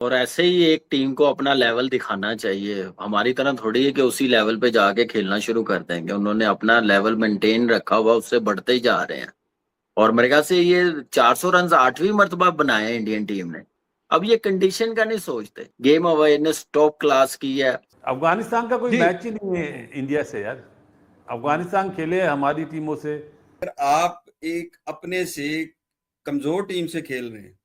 और ऐसे ही एक टीम को अपना लेवल दिखाना चाहिए। हमारी तरह थोड़ी है कि उसी लेवल पे जाके खेलना शुरू कर देंगे। उन्होंने अपना लेवल मेंटेन रखा हुआ, उससे बढ़ते ही जा रहे हैं। और मेरे ख्याल से ये 400 रन 8वीं मर्तबा बनाए हैं इंडियन टीम ने। अब ये कंडीशन का नहीं सोचते, गेम अवेयरनेस टॉप क्लास की है। अफगानिस्तान का कोई जी। मैच ही नहीं है इंडिया से यार। अफगानिस्तान खेले हमारी टीमों से। अगर आप एक अपने से कमजोर टीम से खेल रहे हैं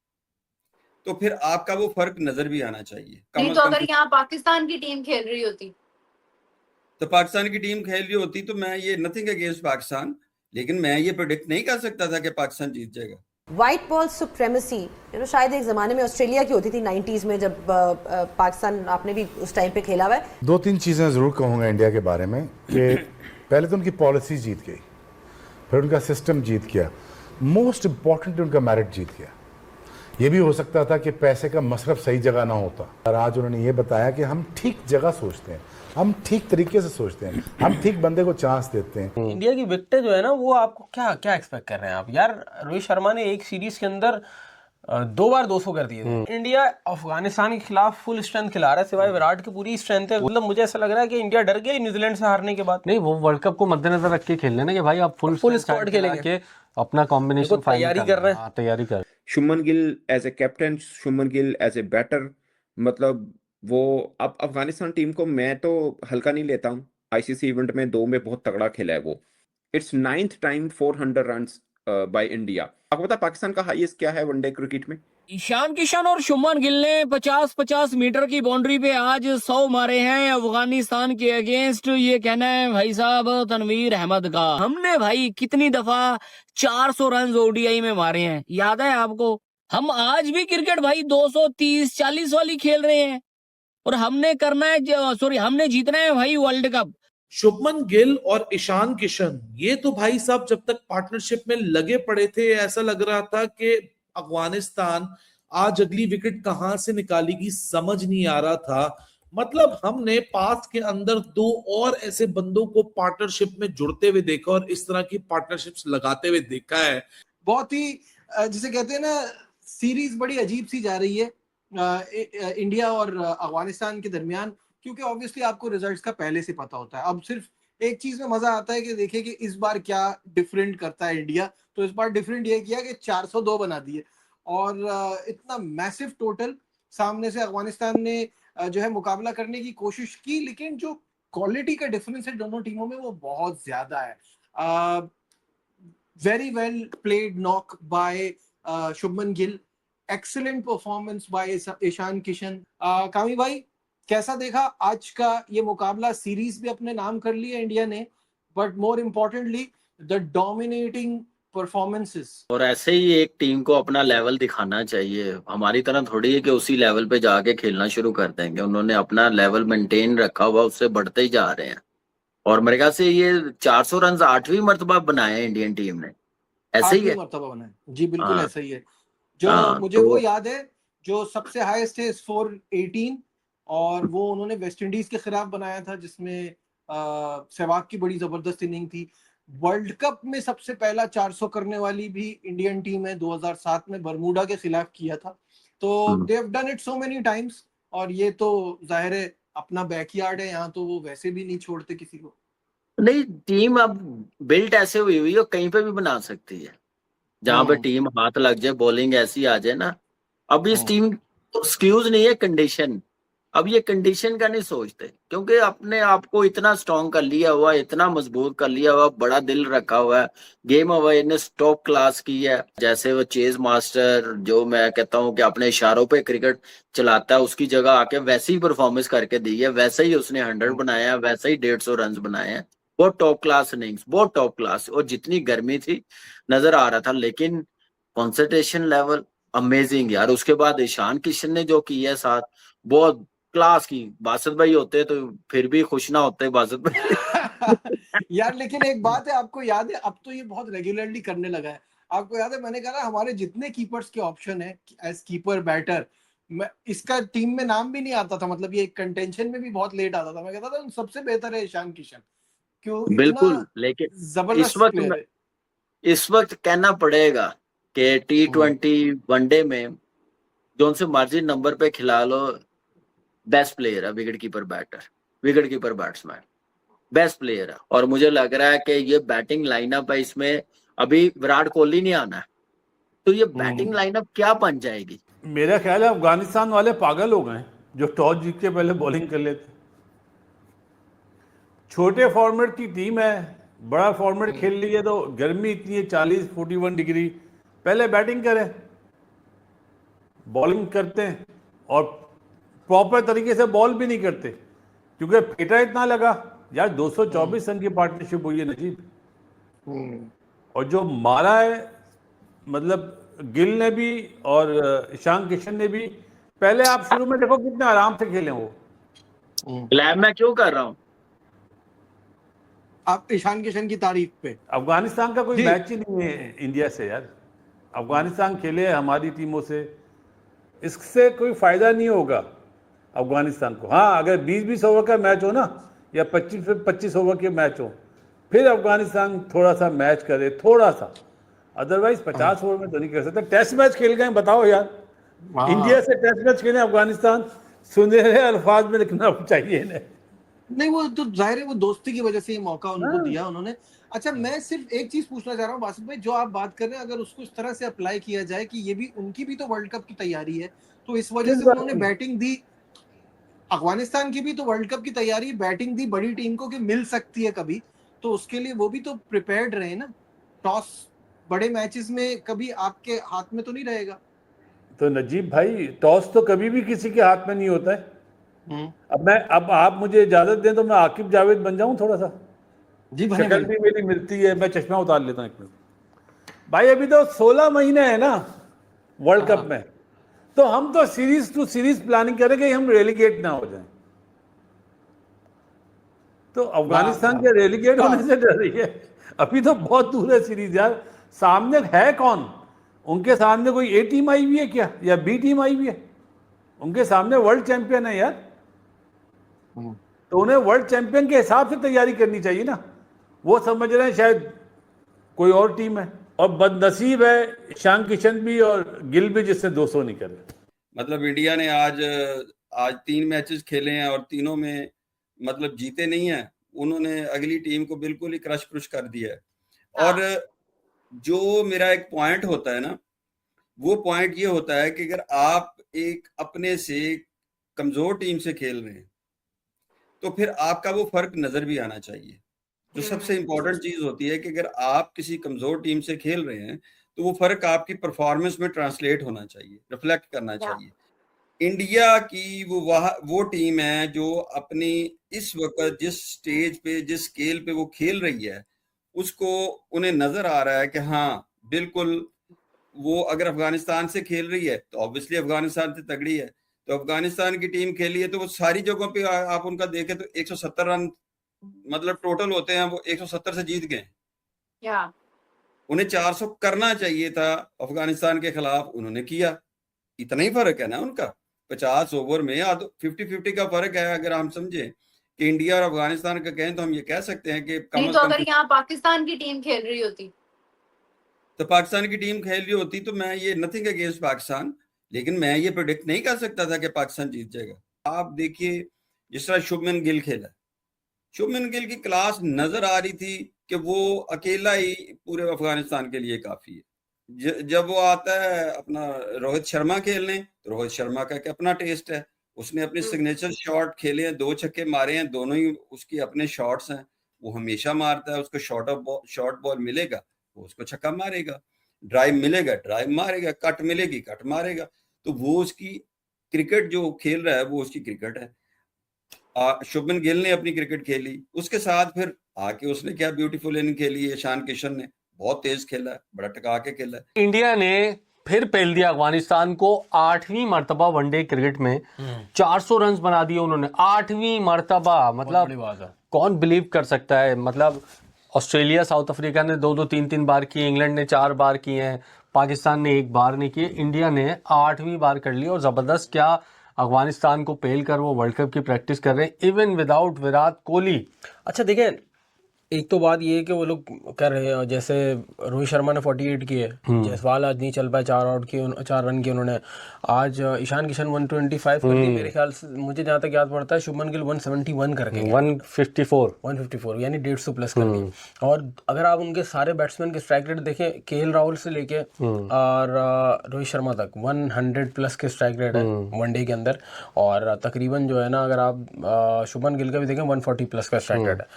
तो फिर आपका वो फर्क नजर भी आना चाहिए कम नहीं अज तो कम। अगर यहाँ पाकिस्तान की टीम खेल रही होती तो पाकिस्तान की टीम खेल रही होती तो मैं ये नथिंग अगेंस्ट पाकिस्तान, लेकिन मैं ये प्रेडिक्ट नहीं कर सकता था कि पाकिस्तान जीत जाएगा। व्हाइट बॉल सुप्रेमेसी शायद एक ज़माने में ऑस्ट्रेलिया की होती थी 90s में, जब पाकिस्तान आपने भी उस टाइम पे खेला हुआ है। दो तीन चीज़ें ज़रूर कहूँगा इंडिया के बारे में कि पहले तो उनकी पॉलिसी जीत गई, फिर उनका सिस्टम जीत गया, मोस्ट इम्पॉर्टेंट उनका मेरिट जीत गया। ये भी हो सकता था कि पैसे का मसरफ सही जगह ना होता, और आज उन्होंने ये बताया कि हम ठीक जगह सोचते हैं, हम ठीक तरीके से सोचते हैं, हम ठीक बंदे को चांस देते हैं। इंडिया की विकेटें जो है ना, वो आपको क्या क्या एक्सपेक्ट कर रहे हैं आप यार। रोहित शर्मा ने एक सीरीज के अंदर 2 बार 200 कर दिए थे। इंडिया अफगानिस्तान के खिलाफ फुल स्ट्रेंथ खिला रहा है, सिवाय विराट की पूरी स्ट्रेंथ है। मतलब मुझे ऐसा लग रहा है कि इंडिया डर गया न्यूजीलैंड से हारने के बाद। नहीं, वो वर्ल्ड कप को मद्देनजर रख के खेल लेना कि भाई आप फुल स्क्वाड खेलेंगे, अपना कॉम्बिनेशन तैयारी कर रहे हैं। तैयारी कर। Shubman Gill as a captain, Shubman Gill as a batter, मतलब वो अब अफगानिस्तान टीम को मैं तो हल्का नहीं लेता हूँ। आईसीसी इवेंट में 2 में बहुत तगड़ा खेला है वो। It's 9th time 400 runs by India. आपको पता पाकिस्तान का हाईएस्ट क्या है वनडे क्रिकेट में? ईशान किशन और शुभमन गिल ने 50-50 मीटर की बाउंड्री पे आज 100 मारे हैं अफगानिस्तान के अगेंस्ट। ये कहना है भाई साहब तनवीर अहमद का। हमने भाई कितनी दफा 400 रन ओडीआई में मारे हैं, याद है आपको? हम आज भी क्रिकेट भाई 230-40 वाली खेल रहे हैं, और हमने करना है, सॉरी हमने जीतना है भाई वर्ल्ड कप। शुभमन गिल और ईशान किशन, ये तो भाई साहब जब तक पार्टनरशिप में लगे पड़े थे ऐसा लग रहा था कि अफगानिस्तान आज अगली विकेट कहां से निकालेगी समझ नहीं आ रहा था। मतलब हमने पास के अंदर 2 और ऐसे बंदों को पार्टनरशिप में जुड़ते हुए देखा और इस तरह की पार्टनरशिप्स लगाते हुए देखा है। बहुत ही जिसे कहते हैं ना, सीरीज बड़ी अजीब सी जा रही है इंडिया और अफगानिस्तान के दरमियान, क्योंकि ऑब्वियसली आपको रिजल्ट्स का पहले से पता होता है। अब सिर्फ एक चीज में मजा आता है कि देखिए कि इस बार क्या डिफरेंट करता है इंडिया। तो इस बार डिफरेंट ये किया कि 402 बना दिए, और इतना मैसिव टोटल सामने से अफगानिस्तान ने जो है मुकाबला करने की कोशिश की, लेकिन जो क्वालिटी का डिफरेंस है दोनों टीमों में वो बहुत ज्यादा है। Very well played knock by Shubman Gill, excellent performance by Ishan Kishan. कामी भाई, कैसा देखा आज का ये मुकाबला? सीरीज भी अपने नाम कर लिया इंडिया ने, but more importantly the dominating performances. और ऐसे ही एक टीम को अपना लेवल दिखाना चाहिए। हमारी तरह थोड़ी है कि उसी लेवल पे जाके खेलना शुरू कर देंगे। उन्होंने अपना लेवल मेंटेन रखा हुआ, उससे बढ़ते ही जा रहे हैं। और मेरे ख्याल से ये 400 रन 8वीं मर्तबा बनाए हैं इंडियन टीम ने। ऐसे ही है, मर्तबा बनाए जी, बिल्कुल हाँ ऐसा ही है। जो मुझे वो याद है, जो सबसे हाईएस्ट है 418, और वो उन्होंने वेस्ट इंडीज के खिलाफ बनाया था जिसमें सहवाग की बड़ी जबरदस्त इनिंग थी। वर्ल्ड कप में सबसे पहला 400 करने वाली भी इंडियन टीम है, 2007 में बरमूडा के खिलाफ किया था। तो they have done it so many times, और ये तो जाहिर है अपना बैकयार्ड है, यहाँ तो वो वैसे भी नहीं छोड़ते किसी को। नहीं, टीम अब बिल्ट ऐसे हुई हुई है, कहीं पे भी बना सकती है। जहां पे टीम हाथ लग जाए, बॉलिंग ऐसी आ जाए ना। अब इस टीम तो एक्सक्यूज नहीं है कंडीशन। अब ये कंडीशन का नहीं सोचते, क्योंकि अपने आप को इतना स्ट्रॉन्ग कर लिया हुआ, इतना मजबूत कर लिया हुआ, बड़ा दिल रखा हुआ है। गेम अवेयरनेस टॉप क्लास की है। जैसे वो चेज मास्टर, जो मैं कहता हूँ कि अपने इशारों पे क्रिकेट चलाता है, उसकी जगह आके वैसे ही परफॉर्मेंस करके दी है। वैसे ही उसने 100 बनाया है, वैसे ही 150 रन बनाए हैं। बहुत टॉप क्लास इनिंग्स, बहुत टॉप क्लास। और जितनी गर्मी थी नजर आ रहा था, लेकिन कॉन्सेंट्रेशन लेवल अमेजिंग यार। उसके बाद ईशान किशन ने जो किया है साथ, बहुत क्लास की। बासत भाई होते तो फिर भी खुश ना होते बासत भाई। यार लेकिन एक बात है, आपको याद है, अब तो ये बहुत रेगुलरली करने लगा है। आपको याद है, मैंने कहा ना हमारे जितने कीपर्स के ऑप्शन है एज कीपर बैटर, मैं इसका टीम में नाम भी नहीं आता था। मतलब ये कंटेंशन में भी बहुत लेट आता था। मैं कहता था सबसे बेहतर है ईशान किशन, क्यों? इतना बिल्कुल, लेकिन जबरदस्त प्लेयर है। इस वक्त कहना पड़ेगा कि T20 वनडे में जो उनसे मर्जी नंबर पे खिला लो, बेस्ट प्लेयर है wicket keeper batsman, best player है। और मुझे लग रहा है कि ये बैटिंग लाइनअप है, इसमें अभी विराट कोहली नहीं आना है, तो ये बैटिंग लाइनअप क्या बन जाएगी? मेरा ख्याल है अफगानिस्तान वाले पागल हो गए जो टॉस जीत के पहले बॉलिंग कर लेते। छोटे फॉर्मेट की टीम है, बड़ा फॉर्मेट खेल लिए तो गर्मी इतनी है 40-41 डिग्री, पहले बैटिंग करें, बॉलिंग करते हैं और प्रॉपर तरीके से बॉल भी नहीं करते क्योंकि पेटा इतना लगा यार। 224 रन की पार्टनरशिप हुई है नजीब, और जो मारा है मतलब गिल ने भी और ईशान किशन ने भी। पहले आप शुरू में देखो कितने आराम से खेले वो। लैब में क्यों कर रहा हूँ आप ईशान किशन की तारीफ पे? अफगानिस्तान का कोई मैच ही नहीं है इंडिया से यार। अफगानिस्तान खेले हमारी टीमों से, इससे कोई फायदा नहीं होगा अफगानिस्तान को। हाँ, अगर 20-20 ओवर का मैच हो ना, या 25 ओवर के मैच हो, फिर अफगानिस्तान थोड़ा सा मैच करे, थोड़ा सा, अदरवाइज 50 ओवर में तो नहीं कर सकता। टेस्ट मैच खेल गए, बताओ यार, इंडिया से टेस्ट मैच खेले अफगानिस्तान, सुनहरे अल्फाज में लिखना चाहिए इन्हें। नहीं, वो तो जाहिर है वो दोस्ती की वजह से ये मौका उनको दिया उन्होंने। अच्छा, मैं सिर्फ एक चीज पूछना चाह रहा हूँ बासित भाई, जो आप बात कर रहे हैं अगर उसको इस तरह से अप्लाई किया जाए कि ये भी उनकी भी तो वर्ल्ड कप की तैयारी है, तो इस वजह से उन्होंने बैटिंग दी। अफगानिस्तान की भी तो वर्ल्ड कप की तैयारी, बैटिंग दी बड़ी टीम को कि मिल सकती है कभी, तो उसके लिए वो भी तो प्रिपेयर्ड रहे ना। टॉस बड़े मैचेस में कभी आपके हाथ में तो नहीं रहेगा। तो नजीब भाई, टॉस तो कभी भी किसी के हाथ में नहीं होता है। अब आप मुझे इजाजत दें तो मैं आकिब जावेद बन जाऊं थोड़ा सा। जी भाई, शक्ल भी मेरी मिलती है, मैं चश्मा उतार लेता हूं एक मिनट। भाई अभी तो 16 महीने है ना वर्ल्ड कप में, तो हम तो सीरीज टू सीरीज प्लानिंग करेंगे, हम रेलीगेट ना हो जाएं। तो अफगानिस्तान के रेलीगेट होने से डर रही है, अभी तो बहुत दूर है सीरीज यार। सामने है कौन? उनके सामने कोई ए टीम आई हुई है क्या, या बी टीम आई हुई है? उनके सामने वर्ल्ड चैंपियन है यार, तो उन्हें वर्ल्ड चैंपियन के हिसाब से तैयारी करनी चाहिए ना। वो समझ रहे हैं शायद कोई और टीम है, और बदनसीब है ईशान किशन भी और गिल भी जिससे 200 नहीं करे। मतलब इंडिया ने आज 3 मैचेस खेले हैं और तीनों में मतलब जीते नहीं हैं। उन्होंने अगली टीम को बिल्कुल ही क्रश पुश कर दिया है। और जो मेरा एक पॉइंट होता है ना, वो पॉइंट ये होता है कि अगर आप एक अपने से कमजोर टीम से खेल रहे हैं तो फिर आपका वो फर्क नजर भी आना चाहिए। जो सबसे इंपॉर्टेंट चीज होती है कि अगर आप किसी कमजोर टीम से खेल रहे हैं तो वो फर्क आपकी परफॉर्मेंस में ट्रांसलेट होना चाहिए, रिफ्लेक्ट करना चाहिए। इंडिया की वो टीम है जो अपनी इस वक्त जिस स्टेज पे, जिस स्केल पे वो खेल रही है, उसको उन्हें नजर आ रहा है कि हाँ बिल्कुल वो अगर अफगानिस्तान से खेल रही है तो ऑब्वियसली अफगानिस्तान से तगड़ी है। तो अफगानिस्तान की टीम खेली है तो वो सारी जगहों पे आप उनका देखें तो 170 रन मतलब टोटल होते हैं, वो 170 से जीत गए। उन्हें 400 करना चाहिए था अफगानिस्तान के खिलाफ, उन्होंने किया। इतना ही फर्क है ना उनका, 50 ओवर में 50-50 का फर्क है। अगर हम समझे कि इंडिया और अफगानिस्तान का कहें तो हम ये कह सकते हैं कि नहीं तो अगर यहाँ पाकिस्तान की टीम खेल रही होती, तो पाकिस्तान की टीम खेल रही होती तो मैं ये नथिंग अगेंस्ट पाकिस्तान, लेकिन मैं ये प्रेडिक्ट नहीं कर सकता था कि पाकिस्तान जीत जाएगा। आप देखिए जिस तरह शुभमन गिल खेला, शुभमन गिल की क्लास नजर आ रही थी कि वो अकेला ही पूरे अफगानिस्तान के लिए काफी है। जब वो आता है अपना रोहित शर्मा खेलने, तो रोहित शर्मा का एक अपना टेस्ट है, उसने अपने सिग्नेचर शॉट खेले हैं, 2 छक्के मारे हैं, दोनों ही उसकी अपने शॉट्स हैं, वो हमेशा मारता है। उसको शॉर्ट बॉल मिलेगा वो उसको छक्का मारेगा, ड्राइव मिलेगा ड्राइव मारेगा, कट मिलेगी कट मारेगा। तो वो उसकी क्रिकेट जो खेल रहा है वो उसकी क्रिकेट है। शुभमन गिल ने अपनी क्रिकेट खेली, उसके साथ फिर आके उसने क्या ब्यूटीफुल इनिंग खेली है। ईशान किशन ने बहुत तेज खेला है, बड़ा टका के खेला है। इंडिया ने फिर पेल दिया अफगानिस्तान को 8वीं मर्तबा वनडे क्रिकेट में 400 रन बना दिए उन्होंने, 8वीं मर्तबा। मतलब कौन बिलीव कर सकता है। मतलब ऑस्ट्रेलिया साउथ अफ्रीका ने 2-2 3-3 बार किए, इंग्लैंड ने 4 बार किए हैं, पाकिस्तान ने 1 बार नहीं किए, इंडिया ने 8वीं बार कर ली। और ज़बरदस्त क्या अफगानिस्तान को पेल कर वो वर्ल्ड कप की प्रैक्टिस कर रहे हैं, इवन विदाउट विराट कोहली। अच्छा देखें, एक तो बात ये है कि वो लोग कर रहे हैं, जैसे रोहित शर्मा ने 48 किए, जायसवाल आज नहीं चल पाए, 4 रन किए उन्होंने। आज ईशान किशन 125 कर दिए मेरे ख्याल से, मुझे जहाँ तक याद पड़ता है। शुभमन गिल 171 करके गया। 154 यानी 150 प्लस कर दिए। और अगर आप उनके सारे बैट्समैन के स्ट्राइक रेट देखें, केएल राहुल से लेके और रोहित शर्मा तक 100 प्लस के स्ट्राइक रेट है वनडे के अंदर। और तकरीबन जो है ना, अगर आप शुभमन गिल का भी देखें 140 प्लस का स्ट्राइक रेट है।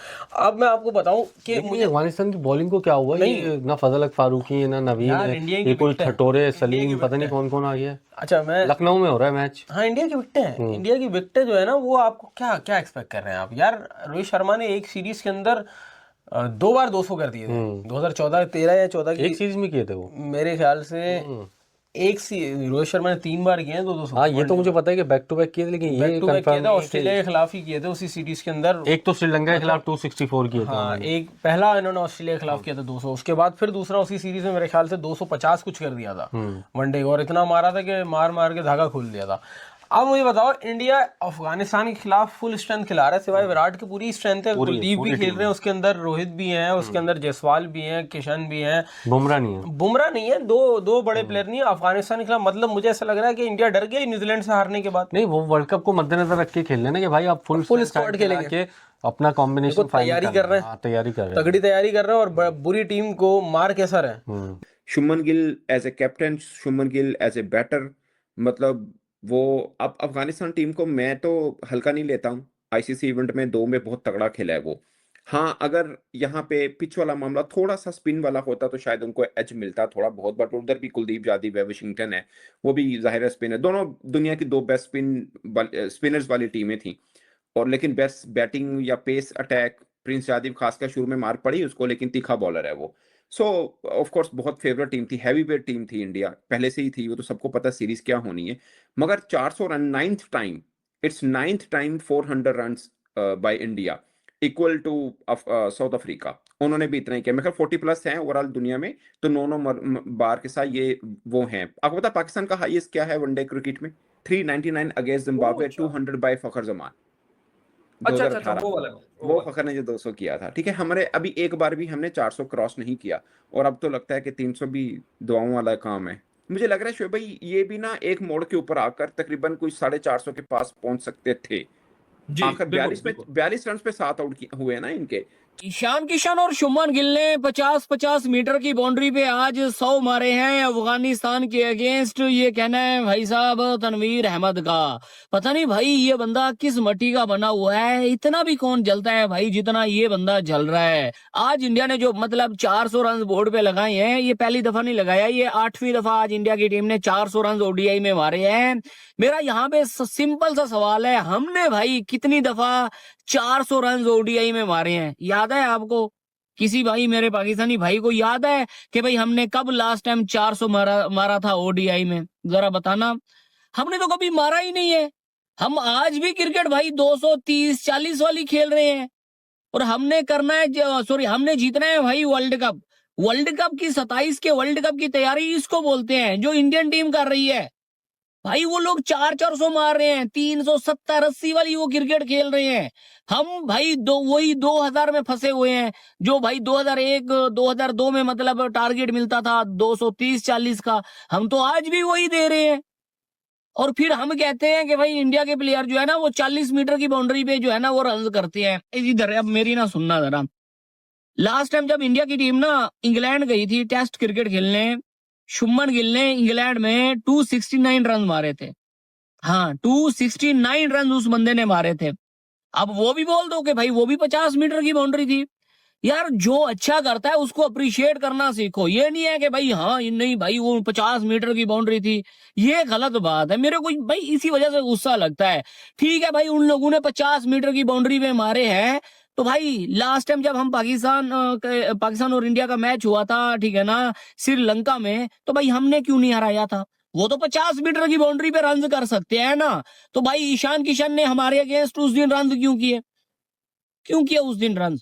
अब मैं आपको बताऊं कि मुझे अफगानिस्तान की बॉलिंग को क्या हुआ, ये ना फजल हक फारूकी है ना नवीन यार, है, इंडिया की ये कोई विकेट है। ठटोरे सलीम पता नहीं कौन कौन आ गया। अच्छा, मैं लखनऊ में हो रहा है मैच। हाँ, इंडिया की विकेटें हैं। इंडिया की विकेटें जो है ना, वो आपको क्या एक्सपेक्ट कर रहे हैं आप? यार, रोहित शर्मा ने एक सीरीज के अंदर 2 बार 200 कर दिए थे। 2014-13 या 14 की एक सीरीज में किए थे वो मेरे ख्याल से। रोहित शर्मा ने 3 बार किए हैं 200। हाँ, ये तो मुझे पता है कि बैक टू बैक किए थे, लेकिन ये बैक टू बैक किए थे, कंफर्म ऑस्ट्रेलिया के खिलाफ ही किए थे उसी सीरीज के अंदर। एक तो श्रीलंका के खिलाफ 264 किए थे। हाँ, एक पहला इन्होंने ऑस्ट्रेलिया के खिलाफ किया था 200, उसके बाद फिर दूसरा उसी सीरीज में मेरे ख्याल से 250 कुछ कर दिया था वनडे को, और इतना मारा था कि मार के धागा खोल दिया था। अब मुझे बताओ, इंडिया अफगानिस्तान के खिलाफ फुल स्ट्रेंथ खिला रहा है, सिवाय विराट की पूरी स्ट्रेंथ है। कुलदीप भी खेल रहे हैं, उसके अंदर रोहित भी हैं, उसके अंदर जायसवाल भी हैं, किशन भी हैं, बुमराह नहीं है। दो बड़े प्लेयर नहीं है अफगानिस्तान के खिलाफ। मतलब मुझे ऐसा लग रहा है कि इंडिया डर गया न्यूजीलैंड से हारने के बाद। नहीं, वो वर्ल्ड कप को मद्देनजर रख के खेल रहे ना कि भाई आप फुल स्क्वाड खेलेंगे, अपना कॉम्बिनेशन तैयारी कर रहे हैं, तगड़ी तैयारी कर रहे हैं, और बुरी टीम को मार कैसा रहे। Shubman Gill as a captain, Shubman Gill as a batter, मतलब वो अब अफगानिस्तान टीम को मैं तो हल्का नहीं लेता हूँ। आईसीसी इवेंट में 2 में बहुत तगड़ा खेला है वो। हाँ, अगर यहाँ पे पिच वाला मामला थोड़ा सा स्पिन वाला होता तो शायद उनको एज मिलता थोड़ा बहुत, बट उधर भी कुलदीप यादव है, वाशिंगटन है, वो भी जाहिर है स्पिन है। दोनों दुनिया की 2 बेस्ट स्पिनर्स वाली टीमें थी। और लेकिन बेस्ट बैटिंग या पेस अटैक प्रिंस यादव खासकर शुरू में मार पड़ी उसको, लेकिन तीखा बॉलर है वो। सो ऑफ कोर्स बहुत फेवरेट टीम थी, हैवी वेट टीम थी इंडिया, पहले से ही थी, वो तो सबको पता सीरीज क्या होनी है। मगर 400 run 9th time, it's 9th time 400 runs by India, equal to South Africa. उन्होंने भी इतना ही किया, मेरे ख्याल 40 प्लस हैं ओवरऑल दुनिया में, तो 9 बार के साथ ये वो हैं। आपको पता पाकिस्तान का हाईएस्ट क्या है वनडे क्रिकेट में? 399 अगेंस्ट जिम्बाब्वे, 200 बाय फखर जमान 2018। वो फखर ने जो 200 किया था, ठीक है। हमारे अभी एक बार भी हमने 400 क्रॉस नहीं किया, और अब तो लगता है कि 300 भी दुआओं वाला काम है। मुझे लग रहा है शोएब भाई, ये भी ना एक मोड़ के ऊपर आकर तकरीबन कोई 450 के पास पहुंच सकते थे। आखिर 42 रन पे 7 आउट हुए ना इनके। ईशान किशन और शुभमन गिल ने 50-50 मीटर की बाउंड्री पे आज 100 मारे हैं अफगानिस्तान के अगेंस्ट। ये कहना है भाई साहब तनवीर अहमद का। पता नहीं भाई ये बंदा किस मट्टी का बना हुआ है, इतना भी कौन जलता है भाई जितना ये बंदा जल रहा है। आज इंडिया ने जो मतलब 400 रन बोर्ड पे लगाए हैं, ये पहली दफा नहीं लगाया, ये 8वीं दफा आज इंडिया की टीम ने 400 रन ओडीआई में मारे हैं। मेरा यहाँ पे सिंपल सा सवाल है, हमने भाई कितनी दफा 400 रन ओडीआई में मारे हैं? याद है आपको? किसी भाई मेरे पाकिस्तानी भाई को याद है कि भाई हमने कब लास्ट टाइम 400 मारा था ओडीआई में? जरा बताना। हमने तो कभी मारा ही नहीं है। हम आज भी क्रिकेट भाई 230-40 वाली खेल रहे हैं, और हमने करना है, सॉरी हमने जीतना है भाई वर्ल्ड कप। वर्ल्ड कप की 27 के वर्ल्ड कप की तैयारी इसको बोलते हैं जो इंडियन टीम कर रही है। भाई वो लोग 400 मार रहे हैं, 370-80 वाली वो क्रिकेट खेल रहे हैं। हम भाई वही 2000 में फंसे हुए हैं, जो भाई 2001-2002 में मतलब टारगेट मिलता था 230-40 का, हम तो आज भी वही दे रहे हैं। और फिर हम कहते हैं कि भाई इंडिया के प्लेयर जो है ना वो 40 मीटर की बाउंड्री पे जो है ना वो रन करते हैं। इधर अब मेरी ना सुनना जरा, लास्ट टाइम जब इंडिया की टीम ना इंग्लैंड गई थी टेस्ट क्रिकेट खेलने, शुभमन गिल ने इंग्लैंड में 269 रन मारे थे। हाँ, 269 रन उस बंदे ने मारे थे। अब वो भी बोल दो कि भाई वो भी 50 मीटर की बाउंड्री थी। यार जो अच्छा करता है उसको अप्रिशिएट करना सीखो। ये नहीं है कि भाई हाँ नहीं भाई वो 50 मीटर की बाउंड्री थी, ये गलत बात है। मेरे को भाई इसी वजह से गुस्सा लगता है। ठीक है भाई उन लोगों ने 50 मीटर की बाउंड्री में मारे हैं, तो भाई लास्ट टाइम जब हम पाकिस्तान और इंडिया का मैच हुआ था, ठीक है ना, श्रीलंका में, तो भाई हमने क्यों नहीं हराया था? वो तो 50 मीटर की बाउंड्री पे रन कर सकते हैं ना। तो भाई ईशान किशन ने हमारे अगेंस्ट उस दिन रन क्यों किया उस दिन रन?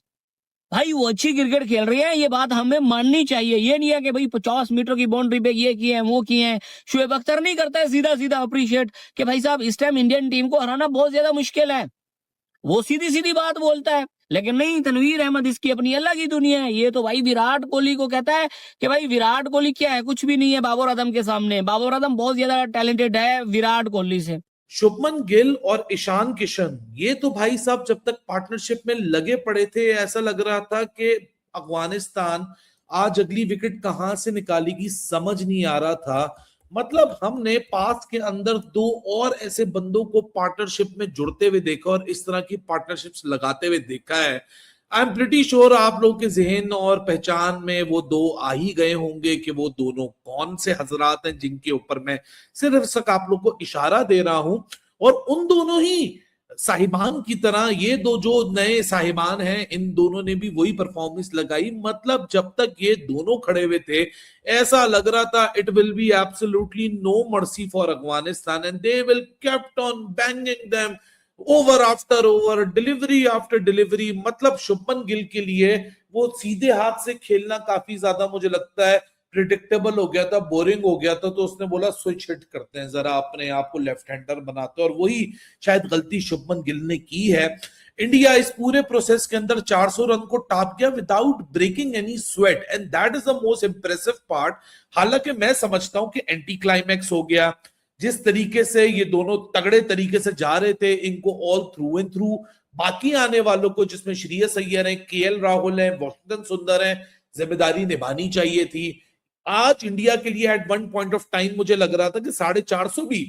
भाई वो अच्छी क्रिकेट खेल रही है, ये बात हमें माननी चाहिए। ये नहीं है कि भाई 50 मीटर की बाउंड्री पे ये किए हैं वो किए हैं। शोएब अख्तर नहीं करता है सीधा सीधा अप्रिशिएट कि भाई साहब इस टाइम इंडियन टीम को हराना बहुत ज्यादा मुश्किल है। वो सीधी सीधी बात बोलता है लेकिन नहीं, तनवीर अहमद इसकी अपनी अलग ही दुनिया है। ये तो भाई विराट कोहली को कहता है कि भाई विराट कोहली क्या है, कुछ भी नहीं है बाबर आजम के सामने। बाबर आजम बहुत ज्यादा टैलेंटेड है विराट कोहली से। शुभमन गिल और ईशान किशन, ये तो भाई साहब जब तक पार्टनरशिप में लगे पड़े थे ऐसा लग रहा था कि अफगानिस्तान आज अगली विकेट कहां से निकालेगी समझ नहीं आ रहा था। मतलब हमने पास के अंदर दो और ऐसे बंदों को पार्टनरशिप में जुड़ते हुए देखा और इस तरह की पार्टनरशिप्स लगाते हुए देखा है। आई एम प्रिटी श्योर आप लोगों के जहन और पहचान में वो दो आ ही गए होंगे कि वो दोनों कौन से हजरात हैं जिनके ऊपर मैं सिर्फ आप लोग को इशारा दे रहा हूं। और उन दोनों ही साहिबान की तरह ये दो जो नए साहिबान हैं, इन दोनों ने भी वही परफॉर्मेंस लगाई। मतलब जब तक ये दोनों खड़े हुए थे ऐसा लग रहा था it will be absolutely no mercy for Afghanistan and they will kept on banging them over after over, delivery after delivery. मतलब शुभमन गिल के लिए वो सीधे हाथ से खेलना काफी ज्यादा मुझे लगता है प्रिडिक्टेबल हो गया था, बोरिंग हो गया था। तो उसने बोला स्विच हिट करते हैं, जरा अपने आप को लेफ्ट हैंडर बनाते हैं, और वही शायद गलती शुभमन गिल ने की है। इंडिया इस पूरे प्रोसेस के अंदर 400 रन को टॉप किया without breaking any sweat and that is the most impressive part. हालांकि मैं समझता हूं कि एंटी क्लाइमैक्स हो गया, जिस तरीके से ये दोनों तगड़े तरीके से जा रहे थे, इनको ऑल थ्रू एंड थ्रू बाकी आने वालों को जिसमें श्रेयस अय्यर है, केएल राहुल है, वॉशिंगटन सुंदर है, जिम्मेदारी निभानी चाहिए थी। आज इंडिया के लिए at one point of time मुझे लग रहा था कि 450 भी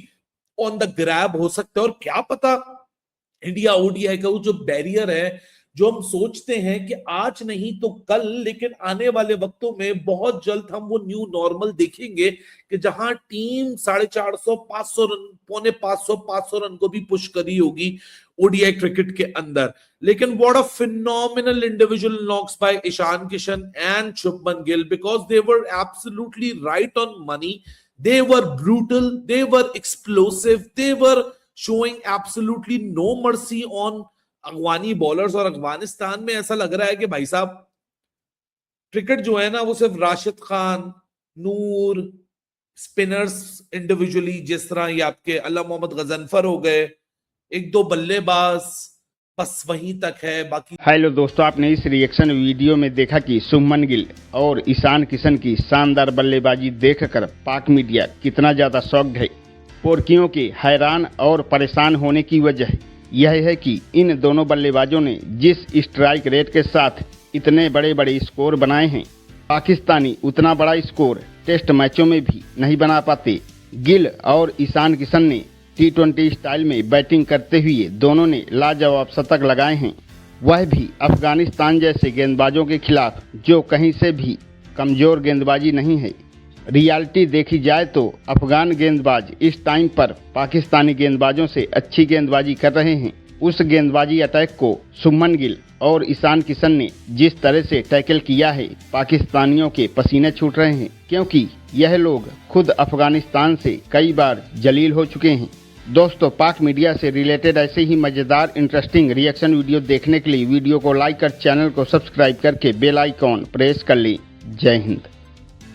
ऑन द ग्रैब हो सकता है। और क्या पता इंडिया ओडीआई का वो जो बैरियर है, जो हम सोचते हैं कि आज नहीं तो कल, लेकिन आने वाले वक्तों में बहुत जल्द हम वो न्यू नॉर्मल देखेंगे कि जहां टीम 450 500 रन, पौने 500 रन को भी पुश करी होगी ओडीआई क्रिकेट के अंदर। लेकिन what a phenomenal individual knocks by Ishan Kishan and Shubman Gill, because they were absolutely right on money, they were brutal, they were explosive, they were showing absolutely no mercy on Afghani bowlers. और अफगानिस्तान में ऐसा लग रहा है कि भाई साहब क्रिकेट जो है ना वो सिर्फ राशिद खान, नूर, स्पिनर्स इंडिविजुअली, जिस तरह ये आपके अल्लाह मोहम्मद गजनफर हो गए, एक दो बल्लेबाज, बस वहीं तक है। बाकी हेलो दोस्तों, आपने इस रिएक्शन वीडियो में देखा कि शुभमन गिल और ईशान किशन की शानदार बल्लेबाजी देखकर पाक मीडिया कितना ज्यादा शॉक्ड है। पोर्कियों के हैरान और परेशान होने की वजह यह है कि इन दोनों बल्लेबाजों ने जिस स्ट्राइक रेट के साथ इतने बड़े बड़े स्कोर बनाए हैं, पाकिस्तानी उतना बड़ा स्कोर टेस्ट मैचों में भी नहीं बना पाते। गिल और ईशान किशन ने T20 स्टाइल में बैटिंग करते हुए दोनों ने लाजवाब शतक लगाए हैं, वह भी अफगानिस्तान जैसे गेंदबाजों के खिलाफ जो कहीं से भी कमजोर गेंदबाजी नहीं है। रियलिटी देखी जाए तो अफगान गेंदबाज इस टाइम पर पाकिस्तानी गेंदबाजों से अच्छी गेंदबाजी कर रहे हैं। उस गेंदबाजी अटैक को शुभमन गिल और ईशान किशन ने जिस तरह से टैकल किया है, पाकिस्तानियों के पसीने छूट रहे हैं, क्योंकि यह लोग खुद अफगानिस्तान से कई बार जलील हो चुके हैं। दोस्तों, पाक मीडिया से रिलेटेड ऐसे ही मजेदार इंटरेस्टिंग रिएक्शन वीडियो देखने के लिए वीडियो को लाइक कर चैनल को सब्सक्राइब करके बेल आइकॉन प्रेस कर लें। जय हिंद।